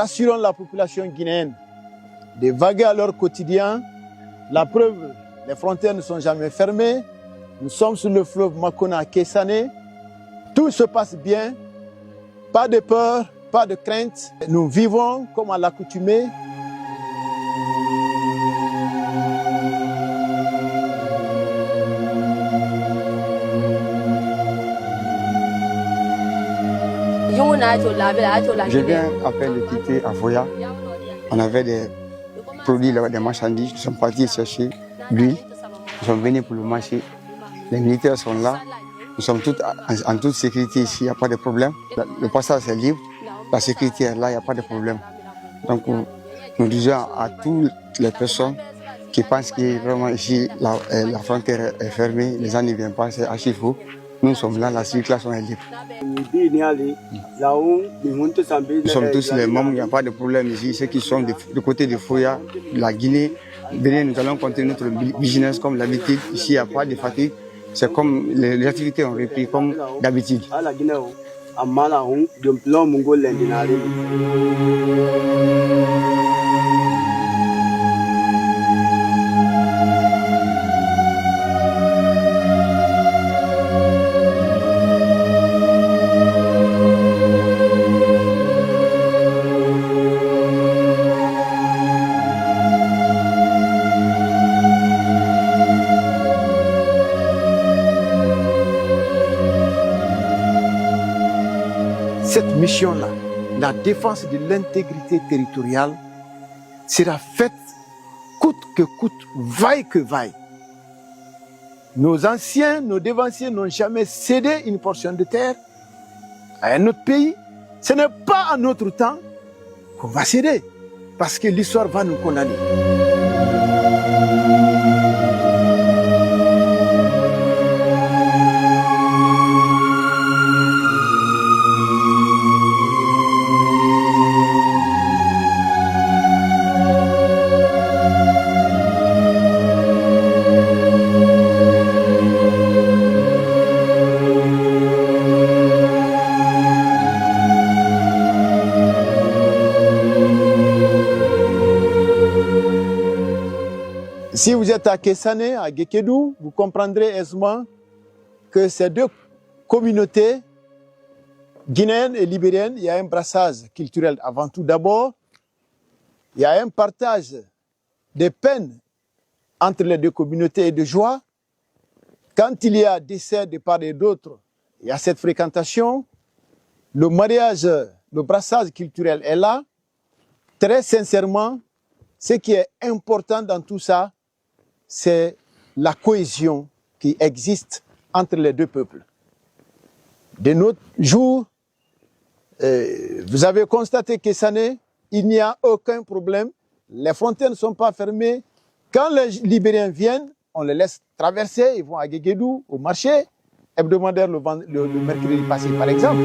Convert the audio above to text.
rassurons la population guinéenne de vaguer à leur quotidien. La preuve, les frontières ne sont jamais fermées. Nous sommes sur le fleuve Makona à Kessané. Tout se passe bien. Pas de peur, pas de crainte. Nous vivons comme à l'accoutumée. Je viens à peine de quitter Avoya. On avait des produits, des marchandises. Nous sommes partis chercher l'huile. Nous sommes venus pour le marché. Les militaires sont là. Nous sommes tous en toute sécurité ici. Il n'y a pas de problème. Le passage est libre. La sécurité est là. Il n'y a pas de problème. Donc, nous disons à toutes les personnes qui pensent que vraiment ici, la frontière est fermée, les gens ne viennent pas, c'est archi faux. Nous sommes là, la circulation est libre. Nous sommes tous les membres, il n'y a pas de problème ici. Ceux qui sont du côté de Foya, de la Guinée, nous allons continuer notre business comme d'habitude. Ici, il n'y a pas de fatigue. C'est comme les activités ont repris comme d'habitude. Cette mission-là, la défense de l'intégrité territoriale, sera faite coûte que coûte, vaille que vaille. Nos anciens, nos dévanciers n'ont jamais cédé une portion de terre à un autre pays. Ce n'est pas à notre temps qu'on va céder, parce que l'histoire va nous condamner. Si vous êtes à Kessané, à Guékédou, vous comprendrez aisément que ces deux communautés, guinéennes et libériennes, il y a un brassage culturel avant tout d'abord. Il y a un partage des peines entre les deux communautés et de joie. Quand il y a décès de part et d'autre, il y a cette fréquentation. Le mariage, le brassage culturel est là. Très sincèrement, ce qui est important dans tout ça, c'est la cohésion qui existe entre les deux peuples. De nos jours, vous avez constaté que Kessané, il n'y a aucun problème. Les frontières ne sont pas fermées. Quand les Libériens viennent, on les laisse traverser. Ils vont à Guéguédou, au marché hebdomadaire le mercredi passé, par exemple.